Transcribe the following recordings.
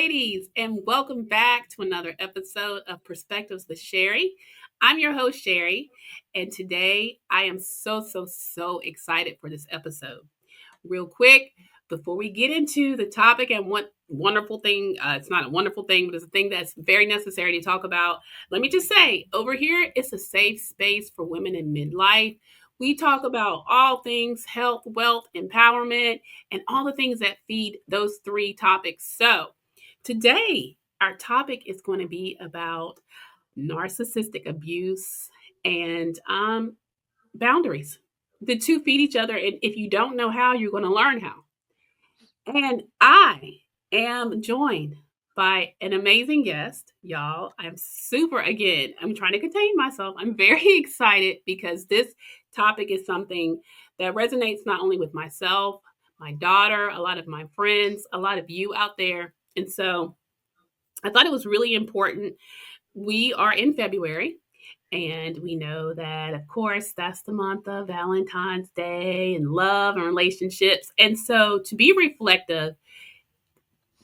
ladies, and welcome back to another episode of Perspectives with Sherry. I'm your host, Sherry, and today I am so excited for this episode. Real quick, before we get into the topic and what wonderful thing, it's not a wonderful thing, but it's a thing that's very necessary to talk about. Let me just say, over here, it's a safe space for women in midlife. We talk about all things health, wealth, empowerment, and all the things that feed those three topics. So, today, our topic is going to be about narcissistic abuse and boundaries. The two feed each other, and if you don't know how, you're going to learn how. And I am joined by an amazing guest, y'all. I'm trying to contain myself. I'm very excited because this topic is something that resonates not only with myself, my daughter, a lot of my friends, a lot of you out there. And so I thought it was really important. We are in February, and we know that, of course, that's the month of Valentine's Day and love and relationships. And so to be reflective,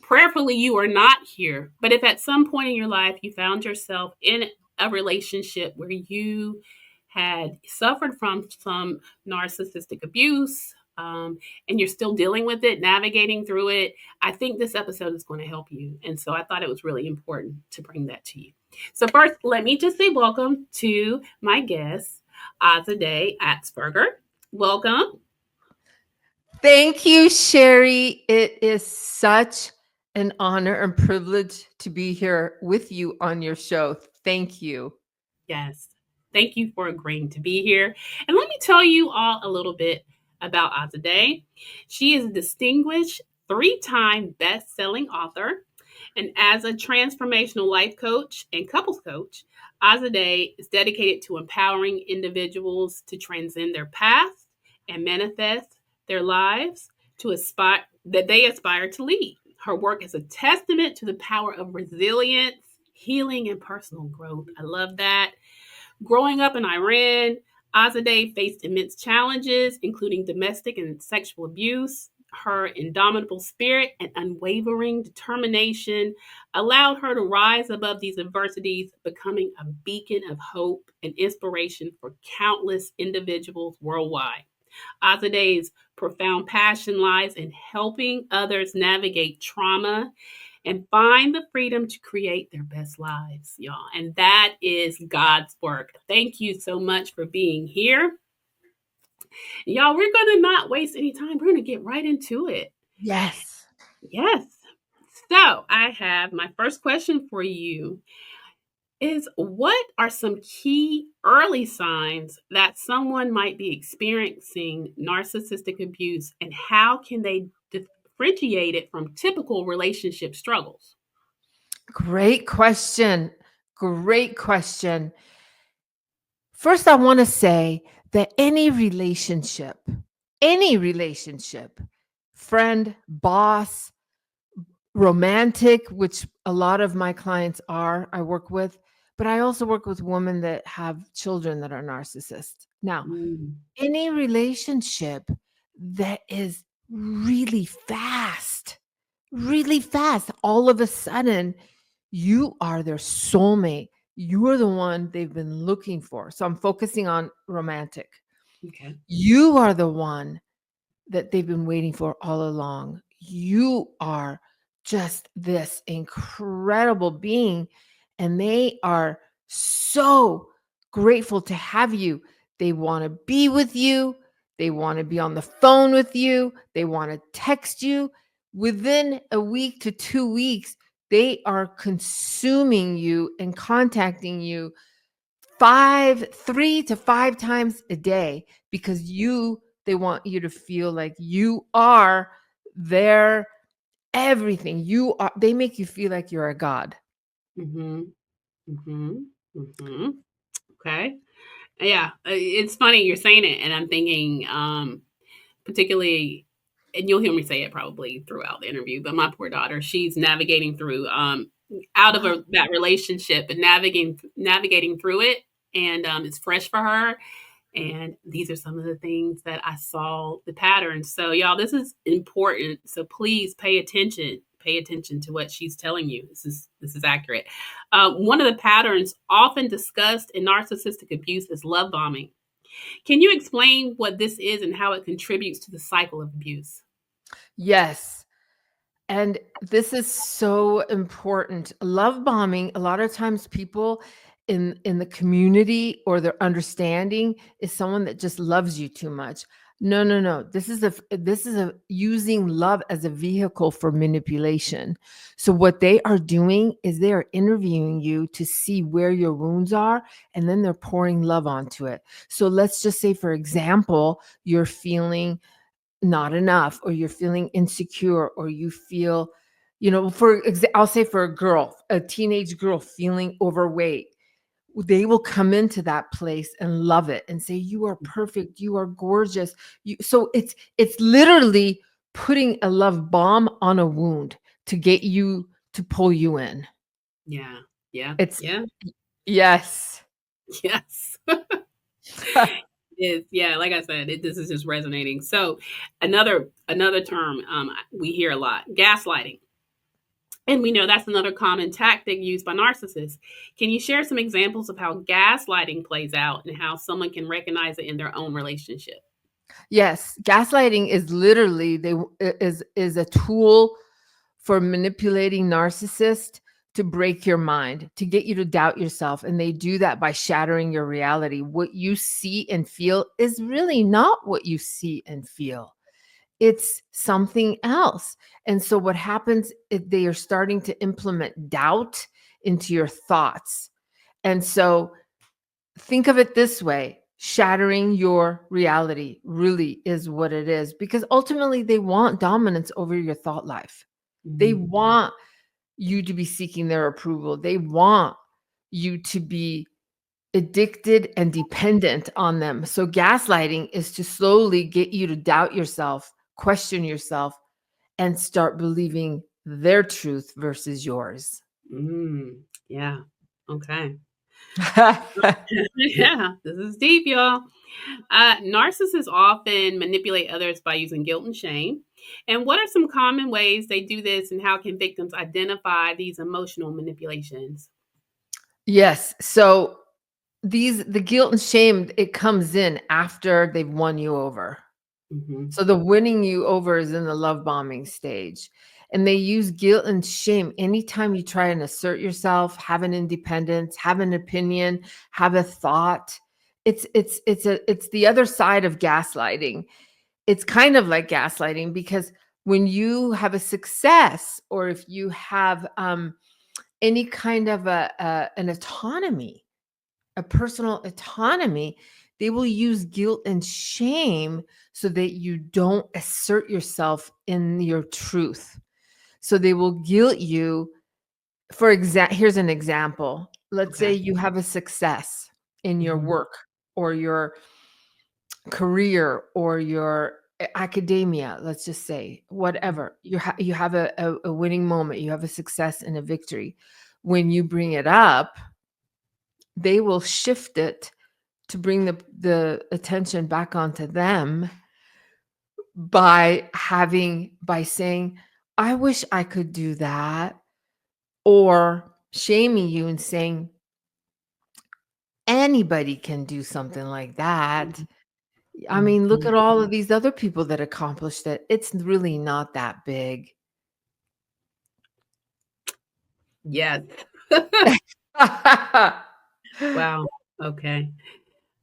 prayerfully, you are not here. But if at some point in your life you found yourself in a relationship where you had suffered from some narcissistic abuse, and you're still dealing with it, navigating through it, I think this episode is going to help you. And so I thought it was really important to bring that to you. So first, let me just say welcome to my guest, Azadeh Atzberger. Welcome. Thank you, Sherry. It is such an honor and privilege to be here with you on your show. Thank you. Yes. Thank you for agreeing to be here. And let me tell you all a little bit about Azadeh. She is a distinguished three-time best-selling author. And as a transformational life coach and couples coach, Azadeh is dedicated to empowering individuals to transcend their past and manifest their lives to aspire that they aspire to lead. Her work is a testament to the power of resilience, healing, and personal growth. I love that. Growing up in Iran, Azadeh faced immense challenges, including domestic and sexual abuse. Her indomitable spirit and unwavering determination allowed her to rise above these adversities, becoming a beacon of hope and inspiration for countless individuals worldwide. Azadeh's profound passion lies in helping others navigate trauma and find the freedom to create their best lives, y'all. And that is God's work. Thank you so much for being here. Y'all, we're going to not waste any time. We're going to get right into it. Yes. Yes. So I have my first question for you is what are some key early signs that someone might be experiencing narcissistic abuse, and how can they differentiate it from typical relationship struggles? Great question. Great question. First, I want to say that any relationship, friend, boss, romantic, which a lot of my clients are, I work with, but I also work with women that have children that are narcissists. Now, Mm. any relationship that is really fast, all of a sudden, you are their soulmate. You are the one they've been looking for. So I'm focusing on romantic. Okay. You are the one that they've been waiting for all along. You are just this incredible being, and they are so grateful to have you. They want to be with you. They want to be on the phone with you. They want to text you. Within a week to 2 weeks, they are consuming you and contacting you 3 to 5 times a day because they want you to feel like you are their everything. They make you feel like you're a god. Mm-hmm. Mm-hmm. Mm-hmm. Okay. Yeah. It's funny you're saying it, and I'm thinking, particularly, and you'll hear me say it probably throughout the interview, but my poor daughter, she's navigating through out of that relationship and navigating through it, and it's fresh for her. And these are some of the things that I saw the patterns. So, y'all, this is important. So please pay attention. pay attention to what she's telling you. This is accurate. One of the patterns often discussed in narcissistic abuse is love bombing. Can you explain what this is and how it contributes to the cycle of abuse? Yes. And this is so important. Love bombing, a lot of times people in the community or their understanding is someone that just loves you too much. No, no, no. This is a using love as a vehicle for manipulation. So what they are doing is they are interviewing you to see where your wounds are, and then they're pouring love onto it. So let's just say, for example, you're feeling not enough, or you're feeling insecure, or you feel, I'll say, for a teenage girl feeling overweight, they will come into that place and love it and say, you are perfect, you are gorgeous. So it's literally putting a love bomb on a wound to get you to pull you in. Yeah, yeah, It's yeah, yes. yes. Is yeah, like I said, this is just resonating. So, another term we hear a lot: gaslighting, and we know that's another common tactic used by narcissists. Can you share some examples of how gaslighting plays out and how someone can recognize it in their own relationship? Yes, gaslighting is literally is a tool for manipulating narcissists to break your mind, to get you to doubt yourself, and they do that by shattering your reality. What you see and feel is really not what you see and feel. It's something else. And so what happens is they are starting to implement doubt into your thoughts. And so think of it this way: shattering your reality really is what it is, because ultimately they want dominance over your thought life. They Mhm. want you to be seeking their approval. They want you to be addicted and dependent on them. So gaslighting is to slowly get you to doubt yourself, question yourself, and start believing their truth versus yours. Yeah. Okay. Yeah, this is deep, y'all. Narcissists often manipulate others by using guilt and shame. And what are some common ways they do this, and how can victims identify these emotional manipulations? Yes. So the guilt and shame, it comes in after they've won you over. Hmm. So the winning you over is in the love bombing stage. And they use guilt and shame anytime you try and assert yourself, have an independence, have an opinion, have a thought. It's the other side of gaslighting. It's kind of like gaslighting, because when you have a success, or if you have any kind of an autonomy, a personal autonomy, they will use guilt and shame so that you don't assert yourself in your truth. So they will guilt you. For example, here's an example. Let's say Okay. you have a success in your Hmm. work, or your career, or your academia, let's just say, whatever. You have a winning moment, you have a success and a victory. When you bring it up, they will shift it to bring the attention back onto them by saying, I wish I could do that, or shaming you and saying, anybody can do something like that. I mean, look Hmm. at all of these other people that accomplished it. It's really not that big. Yes. Wow. Okay.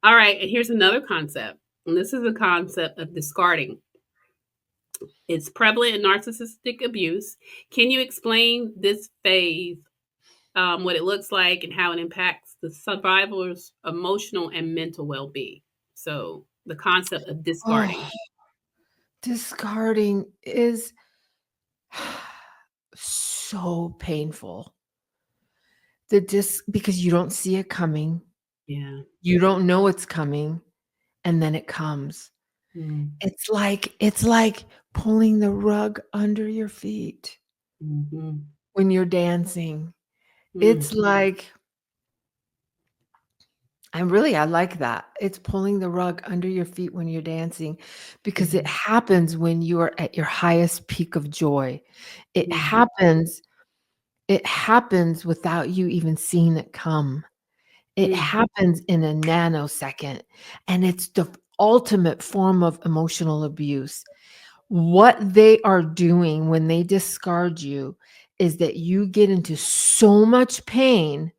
All right. And here's another concept. And this is a concept of discarding. It's prevalent in narcissistic abuse. Can you explain this phase, what it looks like, and how it impacts the survivor's emotional and mental well being? So, the concept of Oh, discarding. discarding is so painful. Because you don't see it coming, Yeah. you don't know it's coming, and then it comes. Mm. It's like pulling the rug under your feet Mhm. when you're dancing. Mm. It's like I like that. It's pulling the rug under your feet when you're dancing because it Mhm. happens when you are at your highest peak of joy. It Mhm. happens it happens without you even seeing it come. It Mm. happens in a nanosecond, and it's the ultimate form of emotional abuse. What they are doing when they discard you is that you get into so much pain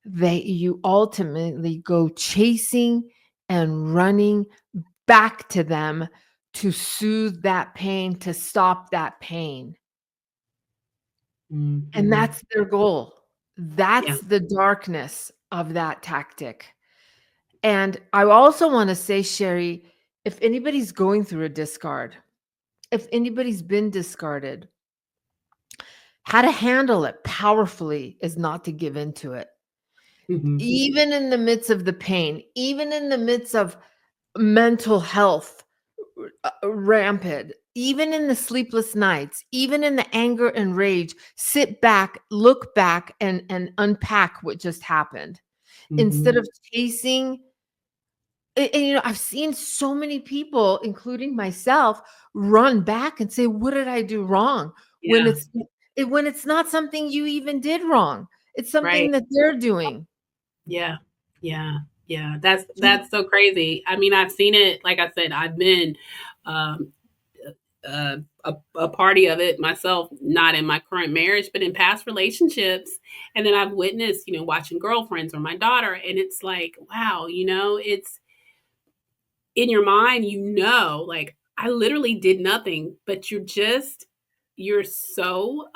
that you ultimately go chasing and running back to them to soothe that pain, to stop that pain. And Mhm. that's their goal. Yeah. That's the darkness of that tactic. And I also want to say, Sherry, if anybody's going through a discard, if anybody's been discarded, how to handle it powerfully is not to give into it. Mhm. Even in the midst of the pain, even in the midst of mental health rampant, even in the sleepless nights, even in the anger and rage, sit back, look back, and unpack what just happened instead Mhm. of chasing. And, I've seen so many people, including myself, run back and say, "What did I do wrong?" When Yeah. when it's not something you even did wrong. It's Right. something that they're doing. Yeah. Yeah. Yeah. That's so crazy. I mean, I've seen it. Like I said, I've been um, a party of it myself, not in my current marriage, but in past relationships. And then I've witnessed, watching girlfriends or my daughter, and it's like, wow, it's in your mind, like I literally did nothing, but you're so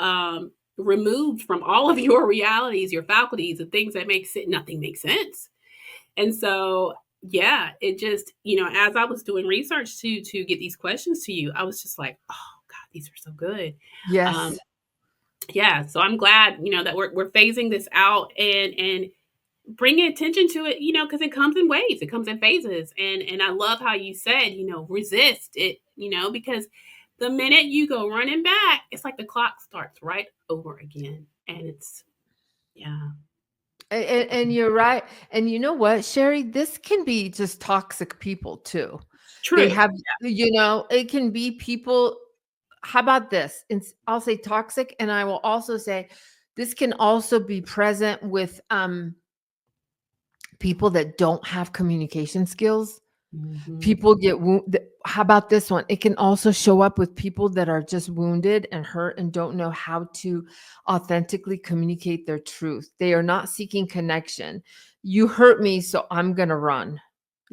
removed from all of your realities, your faculties, the things that nothing makes sense. And so, yeah, it just, as I was doing research to get these questions to you, I was just like, oh God, these are so good. Um, Yes. yeah, so I'm glad, that we're phasing this out and bringing attention to it, because it comes in waves, it comes in phases. And I love how you said, resist it, because the minute you go running back, it's like the clock starts right over again. And it's, yeah, And you're right. And you know what, Sherry? This can be just toxic people too. They true. have, it can be people. How about this? I'll say toxic, and I will also say this can also be present with people that don't have communication skills. Hmm. People get wounded. How about this one? It can also show up with people that are just wounded and hurt and don't know how to authentically communicate their truth. They are not seeking connection. You hurt me, so I'm going to run.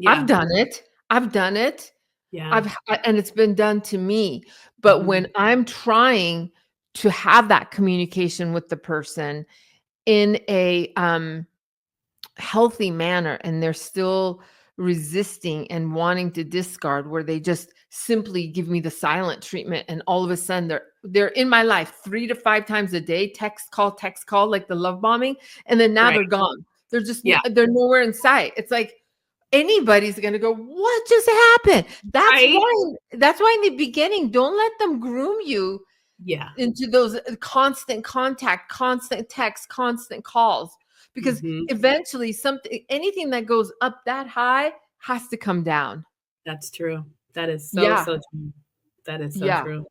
I've Yeah. done it. I've done it. Yeah. And it's been done to me. But Hmm. when I'm trying to have that communication with the person in a healthy manner and they're still resisting and wanting to discard, where they just simply give me the silent treatment, and all of a sudden they're in my life 3 to 5 times a day, text call, like the love bombing, and then now Right. they're gone. They're just Yeah. they're nowhere in sight. It's like anybody's going to go, "What just happened?" Right. That's why in the beginning, don't let them groom you Yeah. into those constant contact, constant text, constant calls, because Hmm. eventually anything that goes up that high has to come down. That's true. That is so, Yeah. so true. That is so Yeah. true.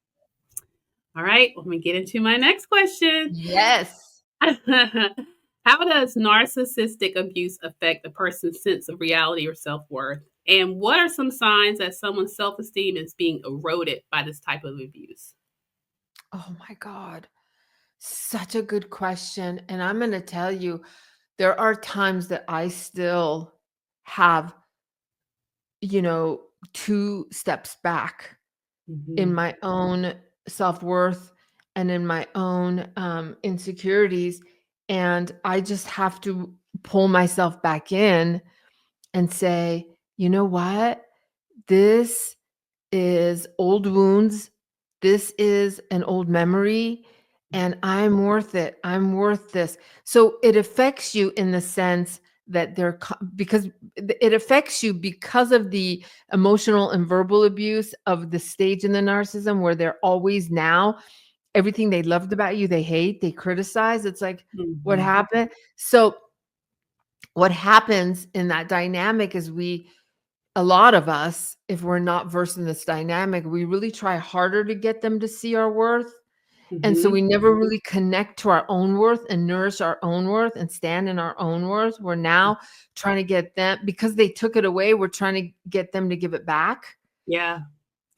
All right. Let me get into my next question. Yes. How does narcissistic abuse affect a person's sense of reality or self worth? And what are some signs that someone's self esteem is being eroded by this type of abuse? Oh my God. Such a good question. And I'm going to tell you, there are times that I still have, you know, two steps back in Hmm. my own self-worth and in my own insecurities, and I just have to pull myself back in and say, you know what, this is old wounds. This is an old memory, and I'm worth it. I'm worth this. So it affects you in the sense that because it affects you because of the emotional and verbal abuse of the stage in the narcissism, where they're always now everything they loved about you, they hate, they criticize. It's like, what Hmm. happened? So what happens in that dynamic is a lot of us, if we're not versed in this dynamic, we really try harder to get them to see our worth. And so we Mhm. never really connect to our own worth and nourish our own worth and stand in our own worth. We're now trying to get them, because they took it away, we're trying to get them to give it back. Yeah.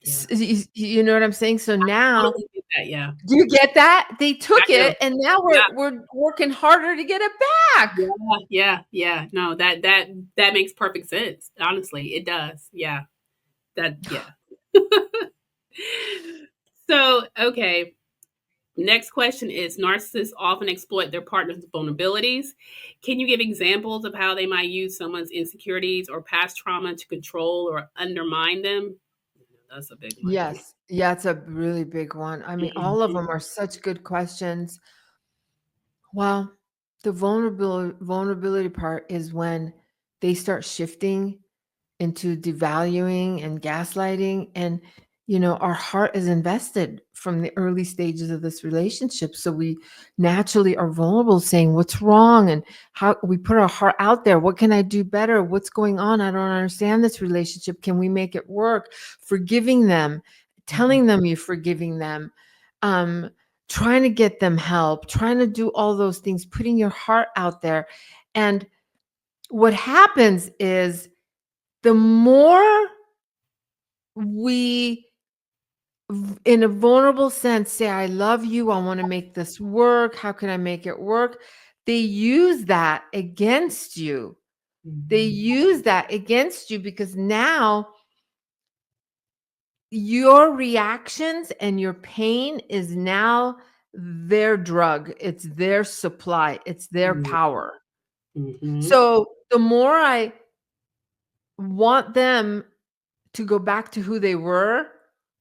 Yeah. You know what I'm saying? So now, Totally get that, yeah. do you get that? They I took do. it, and now Yeah. we're working harder to get it back. Yeah, yeah, yeah. No, that makes perfect sense. Honestly, it does. Yeah. That yeah. So, okay. Next question is narcissists often exploit their partner's vulnerabilities. Can you give examples of how they might use someone's insecurities or past trauma to control or undermine them? That's a big one. Yes. Yeah, it's a really big one. I mean, all of Mhm. them are such good questions. Well, the vulnerability part is when they start shifting into devaluing and gaslighting, and our heart is invested from the early stages of this relationship, so we naturally are vulnerable, saying what's wrong, and how we put our heart out there. What can I do better? What's going on? I don't understand this relationship. Can we make it work? Forgiving them, Mhm. telling them you're forgiving them, um trying to get them help, trying to do all those things, putting your heart out there. And what happens is, the more we, in a vulnerable sense, say, I love you, I want to make this work, how can I make it work, they use that against you. They Mhm. use that against you because now your reactions and your pain is now their drug, it's their supply, it's their Mhm. power. Mhm. So the more I want them to go back to who they were,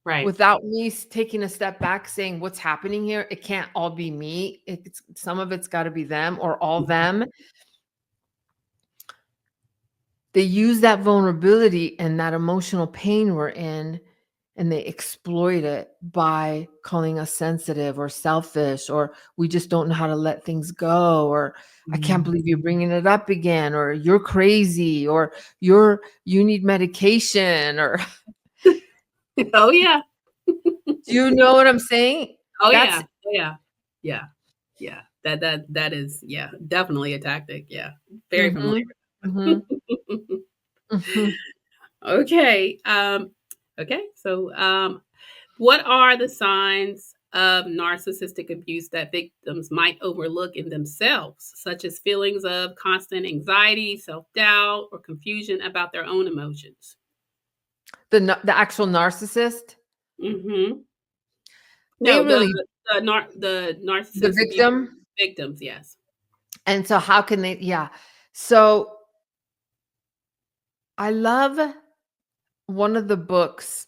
Right. without me taking a step back, saying, what's happening here? It can't all be me. It's some of it's got to be them, or all them. They use that vulnerability and that emotional pain we're in, and they exploit it by calling us sensitive or selfish, or we just don't know how to let things go, or I can't Mm. believe you're bringing it up again, or you're crazy, or you need medication, or Oh, yeah. do you know what I'm saying? Oh, That's yeah. Oh, yeah. Yeah. Yeah. That is, yeah, definitely a tactic. Yeah. Very familiar. mhm, mhm, mhm. Okay. Okay. So, what are the signs of narcissistic abuse that victims might overlook in themselves, such as feelings of constant anxiety, self doubt, or confusion about their own emotions? The actual narcissist, Hmm. they No, really, the the narcissist abuse victim. victims. Yes. And so how can they, yeah. So I love one of the books,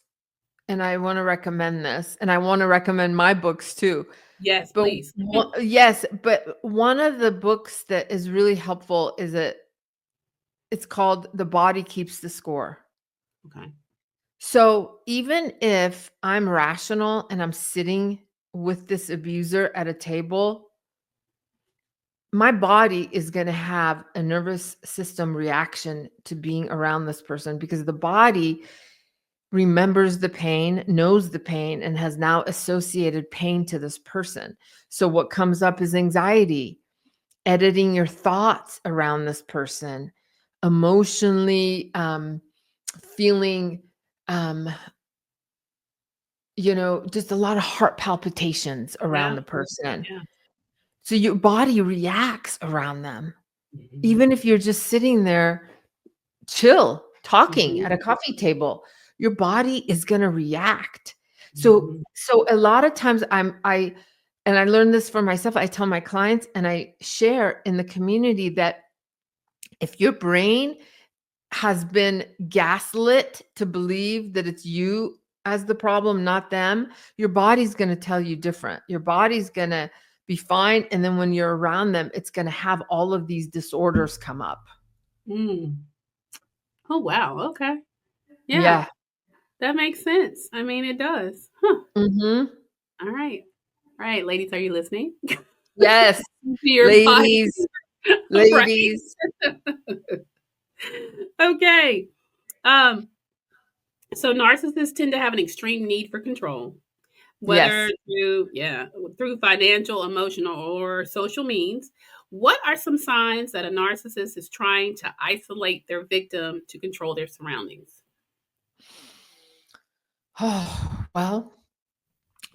and I wanna recommend this, and I wanna recommend my books too. Yes. But Please. one, yes, but one of the books that is really helpful is it's called The Body Keeps the Score. Okay. So even if I'm rational and I'm sitting with this abuser at a table, my body is going to have a nervous system reaction to being around this person, because the body remembers the pain, knows the pain, and has now associated pain to this person. So what comes up is anxiety, editing your thoughts around this person, emotionally, feeling, um, just a lot of heart palpitations around Yeah. the person. Yeah. So your body reacts around them. Mhm. Even if you're just sitting there chill, talking Mhm. at a coffee table, your body is gonna react. So Mhm. so a lot of times and I learned this for myself, I tell my clients and I share in the community that if your brain has been gaslit to believe that it's you as the problem, not them, your body's gonna tell you different. Your body's gonna be fine, and then when you're around them, it's gonna have all of these disorders come up. Mm. Oh, wow. Okay. Yeah. Yeah. That makes sense. I mean, it does. Huh. Mhm. All right. All right, ladies, are you listening? Yes, To your body. ladies. Right. ladies. Okay. Um, so narcissists tend to have an extreme need for control, whether Yes. through financial, emotional, or social means. What are some signs that a narcissist is trying to isolate their victim to control their surroundings? Oh, well,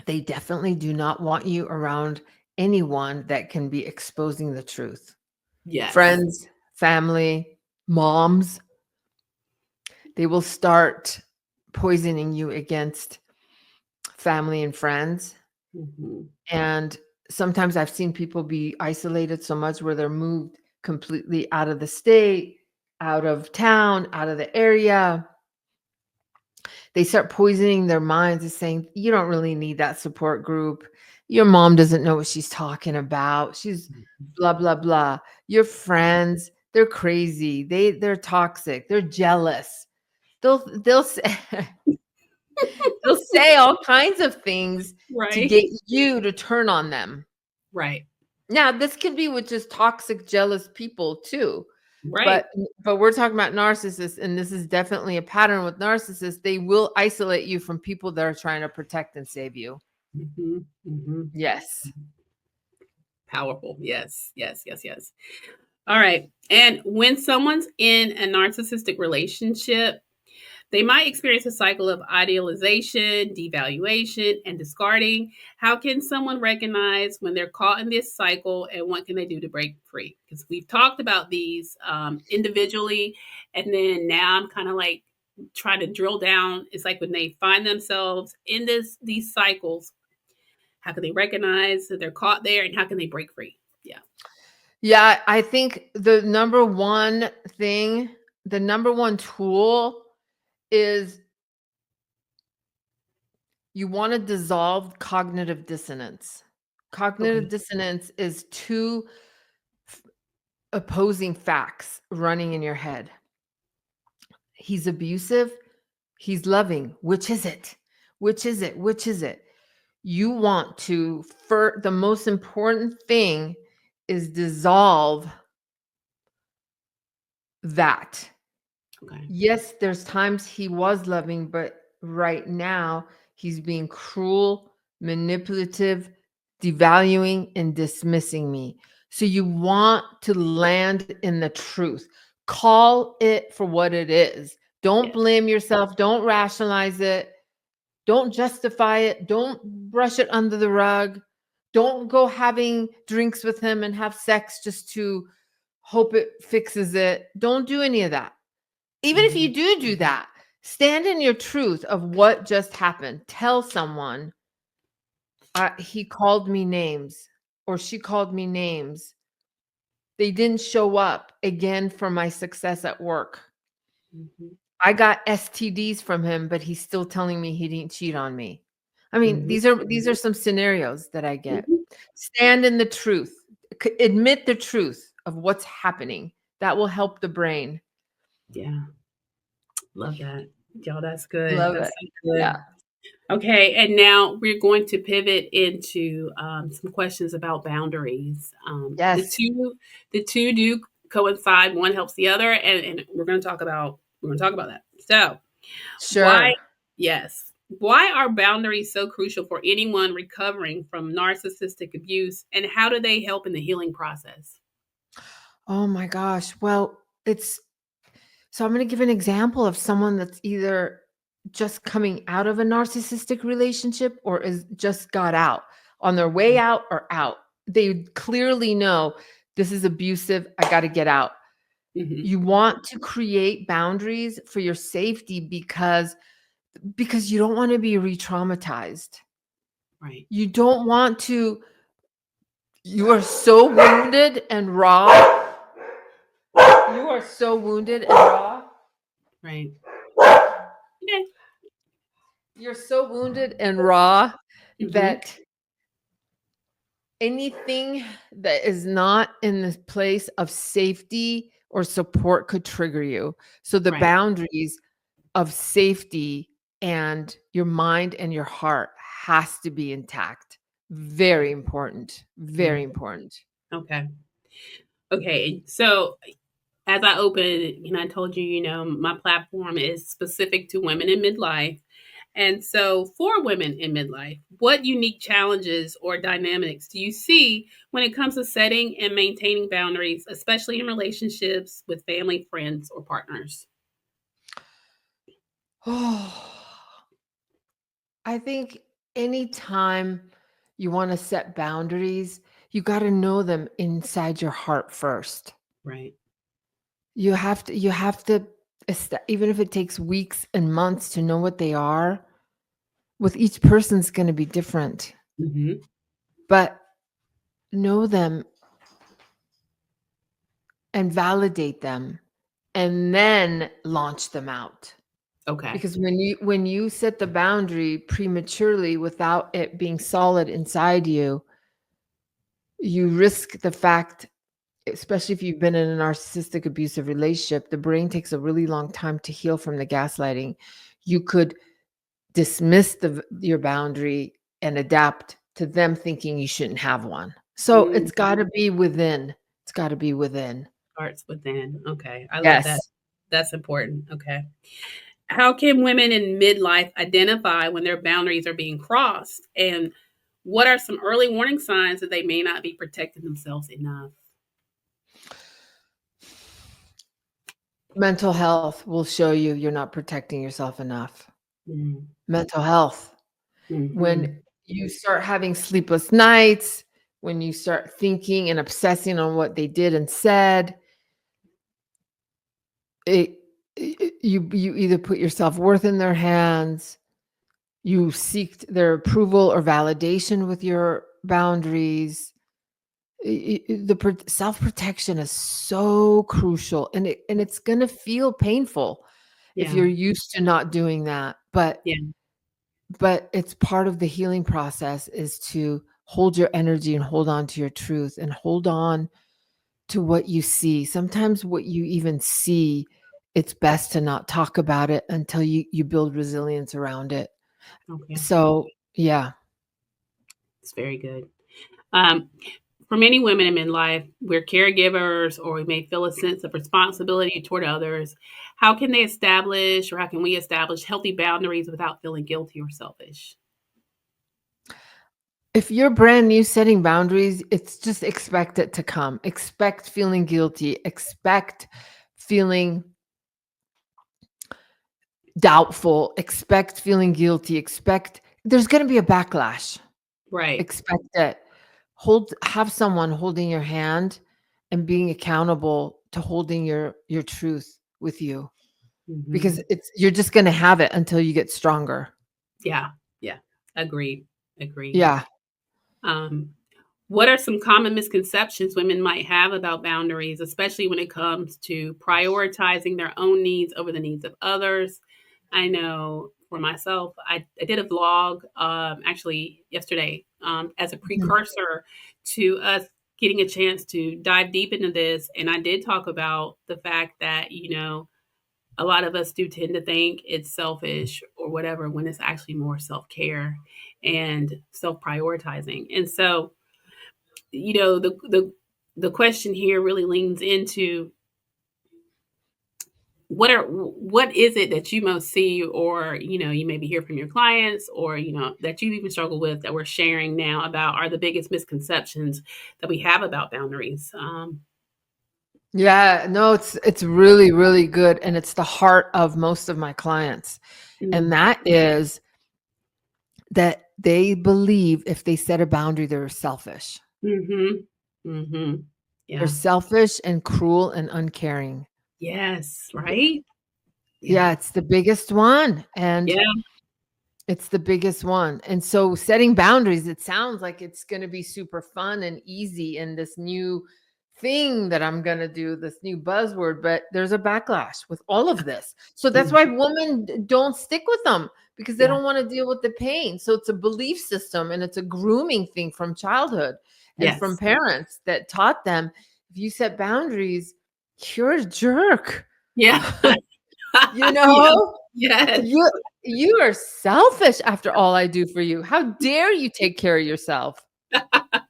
they definitely do not want you around anyone that can be exposing the truth. Yes. Friends, family, moms, they will start poisoning you against family and friends. Hmm. And sometimes I've seen people be isolated so much where they're moved completely out of the state, out of town, out of the area. They start poisoning their minds and saying, you don't really need that support group. Your mom doesn't know what she's talking about. She's blah, blah, blah. Your friends, they're crazy. They're toxic. They're jealous. They'll say, they'll say all kinds of things to Right. get you to turn on them. Right. Now, this can be with just toxic, jealous people too. Right. But we're talking about narcissists, and this is definitely a pattern with narcissists. They will isolate you from people that are trying to protect and save you. Hmm. Hmm. Yes. Powerful. Yes. Yes. Yes. Yes. All right. And when someone's in a narcissistic relationship, they might experience a cycle of idealization, devaluation, and discarding. How can someone recognize when they're caught in this cycle and what can they do to break free? Because we've talked about these individually, and then now I'm kind of like trying to drill down. It's like when they find themselves in these cycles, how can they recognize that they're caught there and how can they break free? Yeah. Yeah, I think the number one tool is you want to dissolve cognitive dissonance. Cognitive Okay. dissonance is two opposing facts running in your head. He's abusive, he's loving. Which is it? Which is it? Which is it? You want to, for the most important thing is dissolve that. Okay. Yes, there's times he was loving, but right now he's being cruel, manipulative, devaluing, and dismissing me. So you want to land in the truth. Call it for what it is. Don't Yes. blame yourself. Don't rationalize it. Don't justify it. Don't brush it under the rug. Don't go having drinks with him and have sex just to hope it fixes it. Don't do any of that. Even if Hmm. you do that, stand in your truth of what just happened. Tell someone, he called me names or she called me names. They didn't show up again for my success at work. Hmm. I got STDs from him, but he's still telling me he didn't cheat on me. I mean, Hmm. these are some scenarios that I get. Hmm. Stand in the truth. Admit the truth of what's happening. That will help the brain. Yeah. Love that. Y'all, that's good. Love That's it. so Yeah. good. Okay, and now we're going to pivot into some questions about boundaries. Yes. The two do coincide. One helps the other, and we're going to talk about that. So, why? Sure. Yes, why are boundaries so crucial for anyone recovering from narcissistic abuse, and how do they help in the healing process? Oh my gosh. Well, it's so I'm going to give an example of someone that's either just coming out of a narcissistic relationship or is just got out on their way out or out. They clearly know this is abusive. I got to get out. Hmm. You want to create boundaries for your safety because you don't want to be re-traumatized. Right, You don't want to you are so wounded and raw. You are so wounded and raw. right. Okay. You're so wounded and raw Hmm. that anything that is not in this place of safety or support could trigger you. So the Right. boundaries of safety and your mind and your heart has to be intact. Very important. Very Mhm. important. Okay. Okay, so as I opened, I told you, my platform is specific to women in midlife. And so, for women in midlife, what unique challenges or dynamics do you see when it comes to setting and maintaining boundaries, especially in relationships with family, friends, or partners? Oh, I think anytime you want to set boundaries, you got to know them inside your heart first. Right. You have to even if it takes weeks and months to know what they are, with each person's going to be different. Hmm. But know them and validate them and then launch them out. Okay. Because when you set the boundary prematurely without it being solid inside you, you risk the fact, especially if you've been in a narcissistic abusive relationship, the brain takes a really long time to heal from the gaslighting. You could dismiss your boundary and adapt to them thinking you shouldn't have one. So Mm, it's got to be within. It's got to be within. starts within. Okay. I love that. Yes. That's important. Okay. How can women in midlife identify when their boundaries are being crossed? And what are some early warning signs that they may not be protecting themselves enough? Mental health will show you you're not protecting yourself enough. Mm. Mental health. When Hmm. you start having sleepless nights, when you start thinking and obsessing on what they did and said, it, you either put your self-worth in their hands, you seek their approval or validation with your boundaries. Self-protection is so crucial, and it's going to feel painful if Yeah. you're used to not doing that, Yeah. but it's part of the healing process is to hold your energy and hold on to your truth and hold on to what you see. Sometimes what you even see, it's best to not talk about it until you build resilience around it. Okay. So, yeah. It's very good. Um, for many women in midlife, we're caregivers or we may feel a sense of responsibility toward others. How can they establish or how can we establish healthy boundaries without feeling guilty or selfish? If you're brand new setting boundaries, it's just expect it to come. Expect feeling guilty, expect feeling doubtful, expect feeling guilty, expect there's going to be a backlash. Right. Expect it. Have someone holding your hand and being accountable to holding your truth with you, Hmm. because you're just going to have it until you get stronger. Yeah. Yeah. Agreed. Agreed. Yeah. Um, what are some common misconceptions women might have about boundaries, especially when it comes to prioritizing their own needs over the needs of others? I know for myself, I did a vlog actually yesterday as a Mhm. precursor to us getting a chance to dive deep into this. And I did talk about the fact that, a lot of us do tend to think it's selfish or whatever when it's actually more self care and self prioritizing. And so, the question here really leans into what is it that you most see, or you maybe hear from your clients, or that you even struggle with, that we're sharing now about are the biggest misconceptions that we have about boundaries. Yeah, no, it's really, really good, and it's the heart of most of my clients, and Mm, that is that they believe if they set a boundary, they're selfish. mhm, mhm, They're yeah, selfish and cruel and uncaring. yes, right, Yeah, yeah, it's the biggest one, and yeah, it's the biggest one, and so setting boundaries, it sounds like it's gonna be super fun and easy and this new thing that I'm gonna do, this new buzzword, but there's a backlash with all of this. So that's mm, why women don't stick with them because they yeah, don't wanna deal with the pain. So it's a belief system and it's a grooming thing from childhood and from yes, parents that taught them, if you set boundaries, you're a jerk. yeah, You yeah, know? yes, You are selfish after all I do for you. How dare you take care of yourself?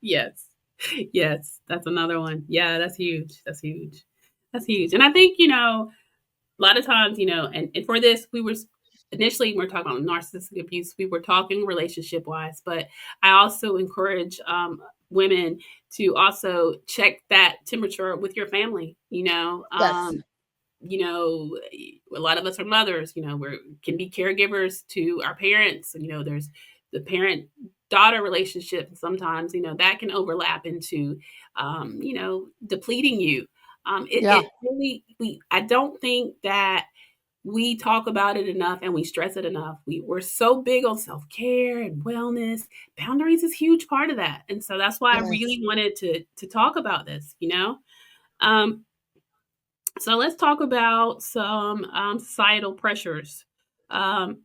yes, Yes, that's another one. Yeah, that's huge. That's huge. That's huge. And I think, a lot of times, and for this, initially we are talking about narcissistic abuse. We were talking relationship wise, but I also encourage women to also check that temperature with your family. Yes. A lot of us are mothers. We can be caregivers to our parents. There's the parent daughter relationship. Sometimes that can overlap into depleting you. Yeah. It really we I don't think that we talk about it enough and we stress it enough. We're so big on self-care and wellness. Boundaries is a huge part of that. And so that's why I Yes. really wanted to talk about this. Um, so let's talk about some societal pressures. Um,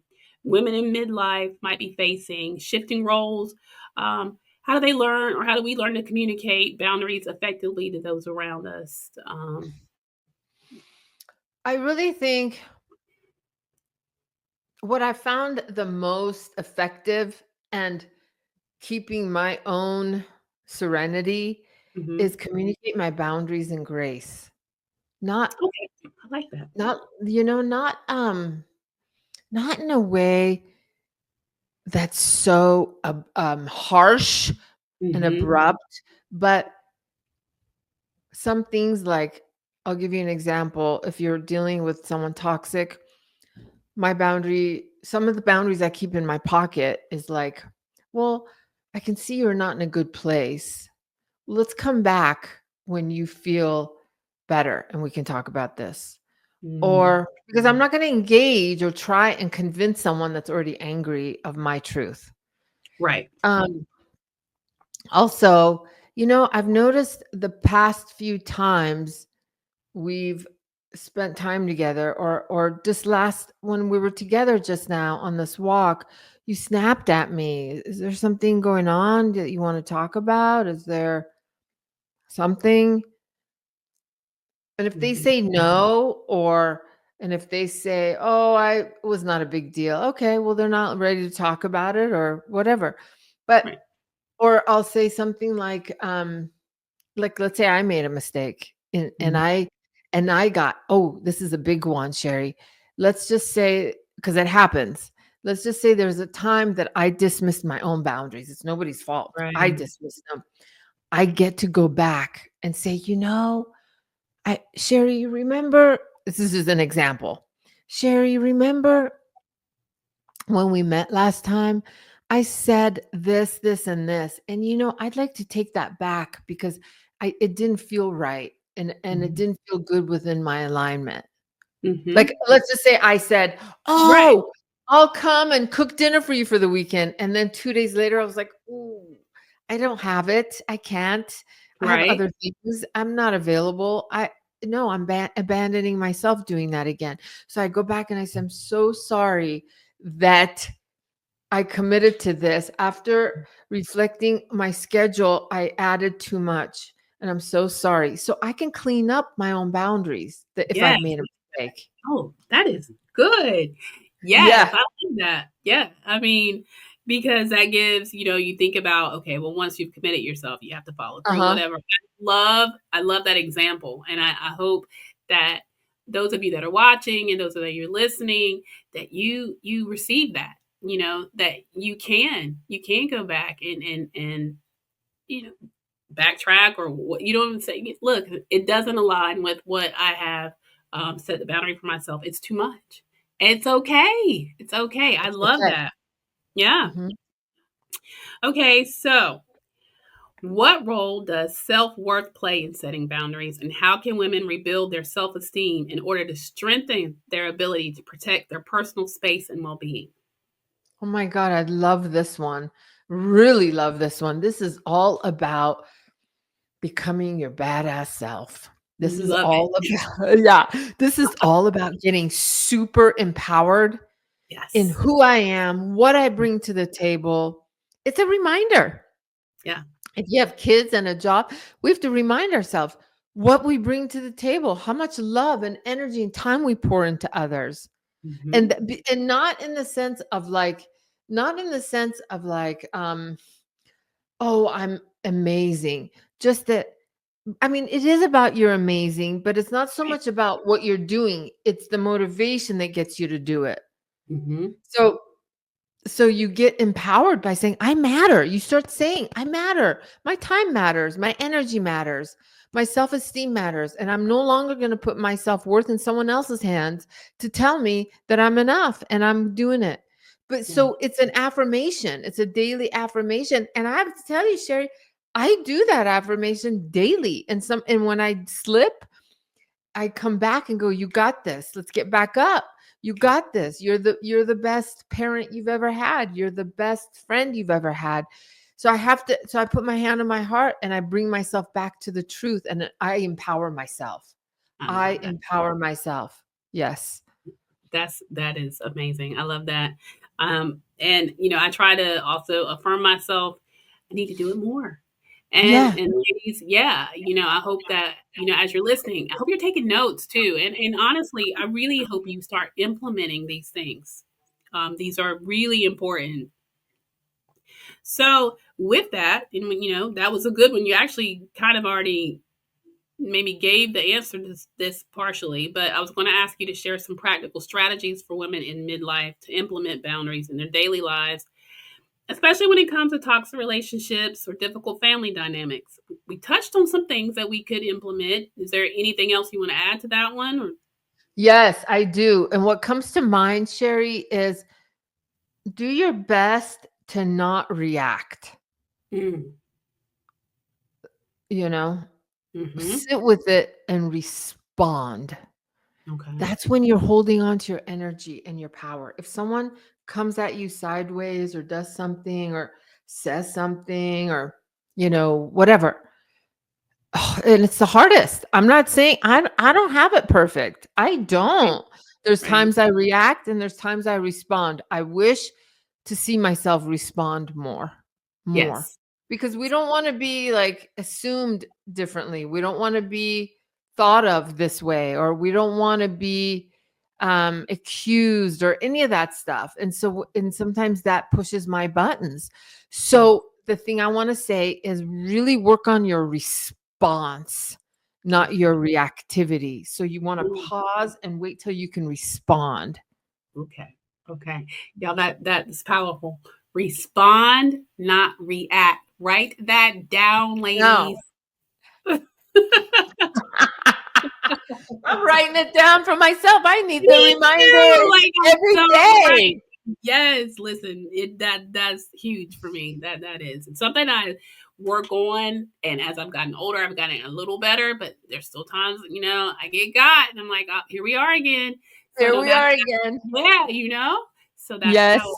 Women in midlife might be facing shifting roles. How do they learn, or how do we learn to communicate boundaries effectively to those around us? I really think what I found the most effective and keeping my own serenity Mhm. is communicate my boundaries in grace. Not Okay, I like that. not not in a way that's so harsh and Mhm. abrupt, but some things like I'll give you an example. If you're dealing with someone toxic, some of the boundaries I keep in my pocket is like, well, I can see you're not in a good place. Let's come back when you feel better and we can talk about this. Mm. Or because I'm not going to engage or try and convince someone that's already angry of my truth. Right. Um, Also, I've noticed the past few times we've spent time together or just last when we were together just now on this walk, you snapped at me. Is there something going on that you want to talk about? Is there something? And if they Mhm. say no, and if they say, "Oh, it was not a big deal." Okay, well, they're not ready to talk about it or whatever. But Right. or I'll say something like let's say I made a mistake and Mhm. I got, oh, this is a big one, Sherry. Let's just say, because it happens. Let's just say there's a time that I dismissed my own boundaries. It's nobody's fault. I Right. dismissed them. I get to go back and say, Sherry, you remember, this is an example. Sherry, remember when we met last time? I said this, this, and this. And I'd like to take that back because it didn't feel right and it Mhm. didn't feel good within my alignment. Like, Mhm. let's just say I said, Right. "Oh, I'll come and cook dinner for you for the weekend." And then 2 days later, I was like, "Ooh, I don't have it. I can't. I have Right. other things. I'm not available." No, I'm abandoning myself doing that again. So I go back and I say, "I'm so sorry that I committed to this. After reflecting my schedule, I added too much, and I'm so sorry." So I can clean up my own boundaries that if Yeah. I've made a mistake. Oh, that is good. Yes, Yeah. I like that. Yeah. I mean, because that gives, you think about, okay, well, once you've committed yourself, you have to follow through, Uh-huh. whatever. I love that example. And I hope that those of you that are watching and those of you listening, that you receive that, that you can go back and you know backtrack, or what you don't even say, look, it doesn't align with what I have set the boundary for myself. It's too much. It's okay. It's okay. I It's love okay. that. Yeah. Mhm. Okay. So, what role does self worth play in setting boundaries, and how can women rebuild their self esteem in order to strengthen their ability to protect their personal space and well being? Oh my god, I love this one. Really love this one. This is all about becoming your badass self. This is Love it. all about yeah, this is all about getting super empowered in Yes. who I am, what I bring to the table. It's a reminder. Yeah. If you have kids and a job, we have to remind ourselves what we bring to the table, how much love and energy and time we pour into others. And Hmm. and not in the sense of like not in the sense of like oh, amazing. Just that, I mean, it is about you're amazing, but it's not so Right. much about what you're doing. It's the motivation that gets you to do it. Mhm. So so you get empowered by saying, I matter. You start saying, I matter. My time matters. My energy matters. My self esteem matters. And I'm no longer going to put my self worth in someone else's hands to tell me that I'm enough and I'm doing it. But Yeah. so it's an affirmation, it's a daily affirmation. And I have to tell you, Sherry, I do that affirmation daily. And when I slip, I come back and go, "You got this. Let's get back up. You Okay. got this. You're the best parent you've ever had. You're the best friend you've ever had." So I put my hand on my heart and I bring myself back to the truth and I empower myself. I I love that. empower myself. Yes. That is amazing. I love that. And I try to also affirm myself. I need to do it more. Yeah. And ladies, yeah, I hope that as you're listening, I hope you're taking notes too. And honestly, I really hope you start implementing these things. These are really important. So with that, and that was a good one. You actually kind of already maybe gave the answer to this partially, but I was going to ask you to share some practical strategies for women in midlife to implement boundaries in their daily lives, especially when it comes to toxic relationships or difficult family dynamics. We touched on some things that we could implement. Is there anything else you want to add to that one? Or Yes, I do. And what comes to mind, Sherry, is do your best to not react, mm, you know? mm-hmm. Sit with it and respond. Okay. That's when you're holding on to your energy and your power. If someone comes at you sideways or does something or says something or, whatever, and it's the hardest. I'm not saying I don't have it perfect. I Right. don't. There's Right. times I react and there's times I respond. I wish to see myself respond more. Yes. Because we don't want to be like assumed differently. We don't want to be thought of this way or we don't want to be accused or any of that stuff. And sometimes that pushes my buttons. Yeah. So the thing I want to say is really work on your response, not Okay. your reactivity. So you want to Ooh, pause and wait till you can respond. okay. Okay. Yeah, that is powerful. Respond, not react. Write that down, ladies. No. I'm writing it down for myself. I need the Me too. reminder Like I'm every so right. day. Yes, listen, that's huge for me. That is. It's something I work on, and as I've gotten older, I've gotten a little better. But there's still times, I get got, and I'm like, oh, here we are again. So There no we matter, are again. yeah. So that's Yes. powerful.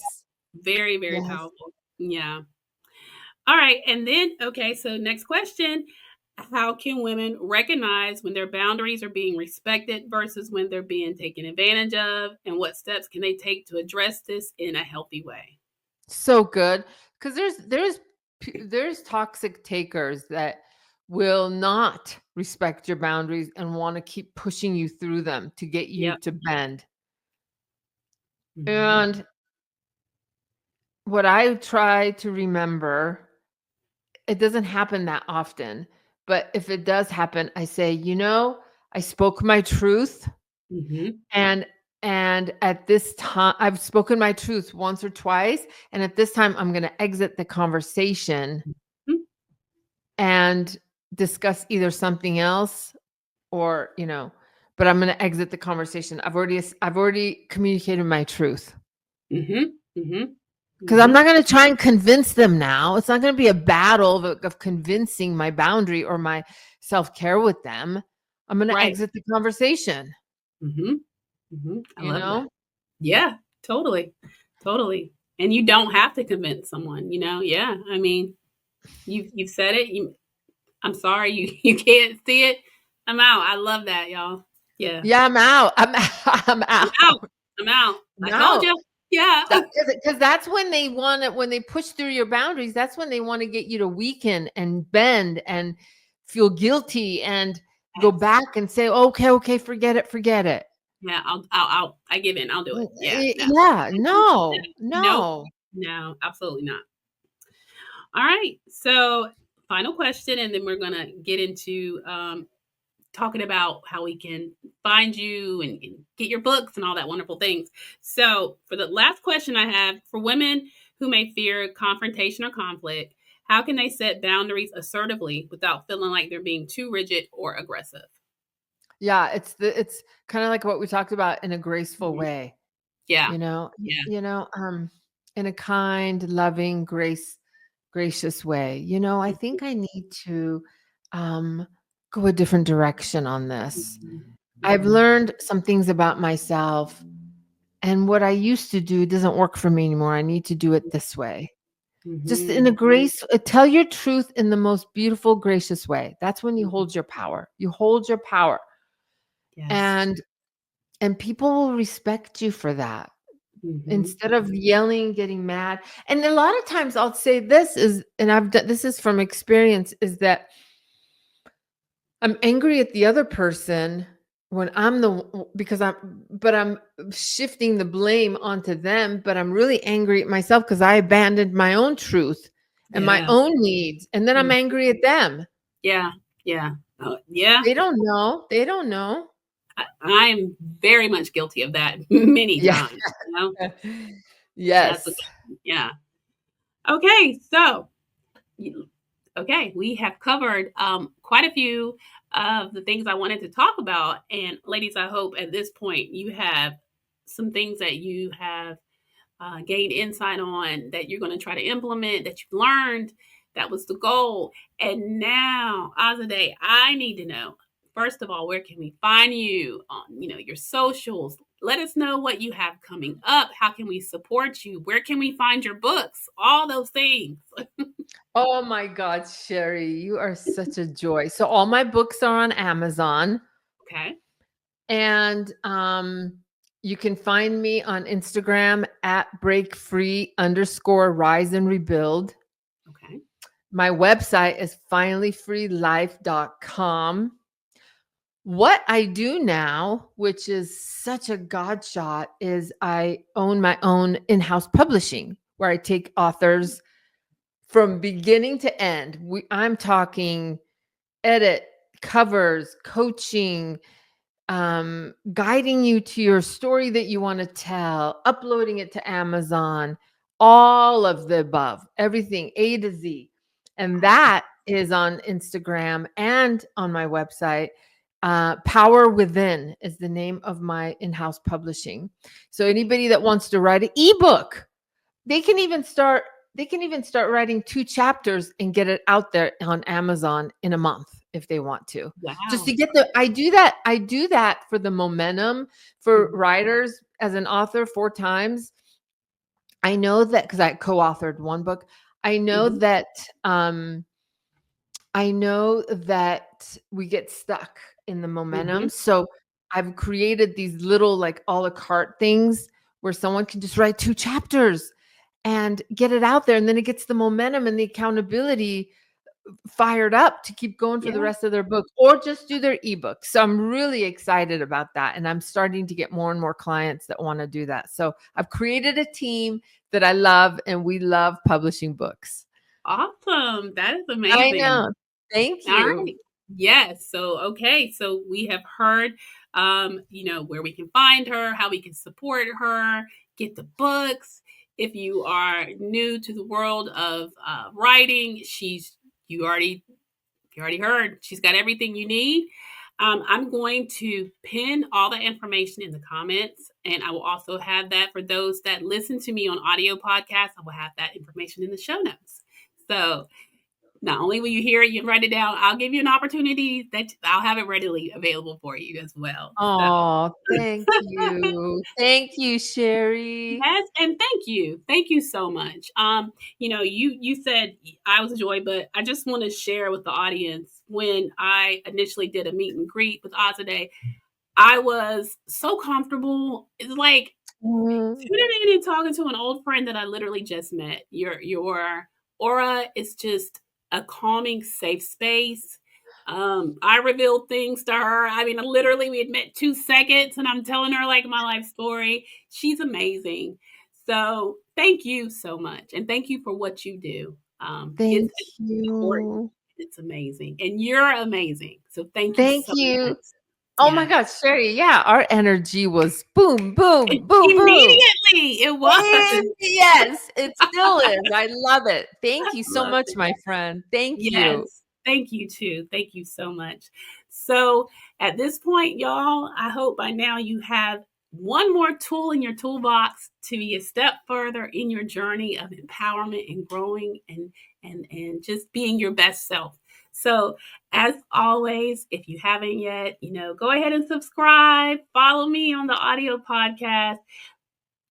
Very, very Yes. powerful. Yeah. All right. And then, okay, so next question. How can women recognize when their boundaries are being respected versus when they're being taken advantage of? And what steps can they take to address this in a healthy way? So good. Because there's toxic takers that will not respect your boundaries and want to keep pushing you through them to get you Yep. to bend. Hmm. And what I try to remember, it doesn't happen that often, but if it does happen, I say, I spoke my truth Hmm. and at this time I've spoken my truth once or twice, and at this time I'm going to exit the conversation and discuss either something else or, but I'm going to exit the conversation. I've already communicated my truth. Hmm. Hmm. 'Cause I'm Hmm. not gonna try and convince them now. It's not gonna be a battle of convincing my boundary or my self-care with them. I'm gonna Right. exit the conversation, Hmm. Hmm. I you love that. know? Yeah, totally. Totally. And you don't have to convince someone. Yeah. I mean, you've said it. I'm sorry you can't see it. I'm out. I love that, y'all. Yeah. Yeah, I'm out. I'm I'm I'm out. out. I'm out. I told No. you. Yeah. That 'cause that's when they wanna when they push through your boundaries, that's when they wanna get you to weaken and bend and feel guilty and go Yes. back and say, "Okay, okay, forget it, forget it." Yeah. I give in. I'll do it. Yeah. No. Yeah, no, Nope. no. No. Absolutely not. All right. So final question, and then we're going to get into talking about how we can find you and get your books and all that wonderful things. So, for the last question I have, for women who may fear confrontation or conflict, how can they set boundaries assertively without feeling like they're being too rigid or aggressive? Yeah, it's kind of like what we talked about, in a graceful Mhm. way, Yeah. you know, Yeah. in a kind, loving, gracious way. I think I need to um, go a different direction on this. Mhm. I've Mhm. learned some things about myself, and what I used to do doesn't work for me anymore. I need to do it this way. Just in a Mhm. tell your truth in the most beautiful, gracious way. That's when you Mhm. hold your power. You hold your power, Yes. and people will respect you for that, Mhm. instead of yelling, getting mad. And a lot of times I'll say this is, and I've done this is from experience, is that I'm angry at the other person when I'm because I'm shifting the blame onto them, but I'm really angry at myself because I abandoned my own truth and my Yeah. own needs, and then I'm Mm. angry at them. Yeah. Yeah. Yeah. They don't know. They don't know. I'm very much guilty of that many Yeah. times. You know, that's Yes. yeah. Okay, so okay, we have covered quite a few of the things I wanted to talk about. And ladies, I hope at this point you have some things that you have gained insight on that you're going to try to implement, that you've learned. That was the goal. And now, Azadeh, I need to know, first of all, where can we find you on, your socials? Let us know what you have coming up. How can we support you? Where can we find your books? All those things. Oh my God, Sherry, you are such a joy. So all my books are on Amazon, Okay. and you can find me on Instagram at breakfree_rise and rebuild. Okay. My website is finallyfreelife.com. What I do now, which is such a God shot, is I own my own in-house publishing, where I take authors from beginning to end. I'm talking edit, covers, coaching, guiding you to your story that you want to tell, uploading it to Amazon, all of the above, everything A to Z. And Awesome. that is on Instagram and on my website. Power Within is the name of my in-house publishing. So anybody that wants to write an ebook, they can even start writing 2 chapters and get it out there on Amazon in a month if they want to. Just to Wow. get I do that for the momentum for Mhm. writers. As an author 4 times, I know that, cuz I co-authored 1 book. I know Mhm. that um I know that we get stuck in the momentum. Mhm. So I've created these little, like, a la carte things where someone can just write 2 chapters and get it out there, and then it gets the momentum and the accountability fired up to keep going for the Yeah. rest of their book, or just do their ebook. So I'm really excited about that, and I'm starting to get more and more clients that want to do that. So I've created a team that I love, and we love publishing books. Awesome. That is I amazing. know. Thank All you. right. Yes. So, okay. So we have heard, where we can find her, how we can support her, get the books. If you are new to the world of writing, you already you already heard she's got everything you need. I'm going to pin all the information in the comments, and I will also have that for those that listen to me on audio podcasts. I will have that information in the show notes. So not only will you hear it, you can write it down. I'll give you an opportunity that I'll have it readily available for you as well. So Oh, thank you. Thank you, Sherry. yes, and thank you so much. You said I was a joy, but I just want to share with the audience when I initially did a meet and greet with Azadeh, I was so comfortable. It's like Mm. tuning in and talking to an old friend that I literally just met. Your aura is just a calming, safe space. I revealed things to her. I mean, literally, we had met 2 seconds, and I'm telling her like my life story. She's amazing. So thank you so much, and thank you for what you do. Thank It's important. you. It's amazing, and you're amazing. So thank you Thank so you. much. Oh my Yeah, gosh, Sherry, yeah, our energy was boom, boom, boom, boom. immediately it was. Yes, it still is. I love it. Thank you so Love much, it. my friend. Thank you. Yes. Thank you too. Thank you so much. So at this point, y'all, I hope by now you have one more tool in your toolbox to be a step further in your journey of empowerment and growing and just being your best self. So as always, if you haven't yet, go ahead and subscribe, follow me on the audio podcast.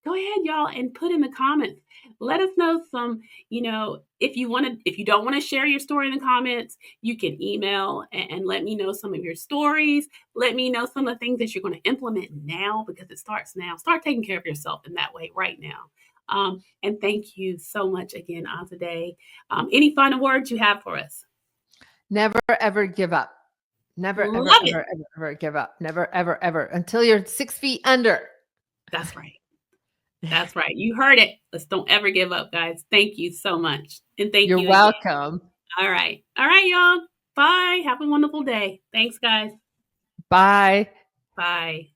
Go ahead, y'all, and put in the comments. Let us know some, if you don't want to share your story in the comments, you can email and let me know some of your stories. Let me know some of the things that you're going to implement now because it starts now. Start taking care of yourself in that way right now. And thank you so much again, Azadeh. Any final words you have for us? Never ever give up. Never, ever, Love it. ever, ever, ever give up. Never, ever, ever until you're 6 feet under. That's right. That's right. You heard it. Let's don't ever give up, guys. Thank you so much. And thank You're you again. welcome. All right. All right, y'all. Bye. Have a wonderful day. Thanks, guys. Bye. Bye.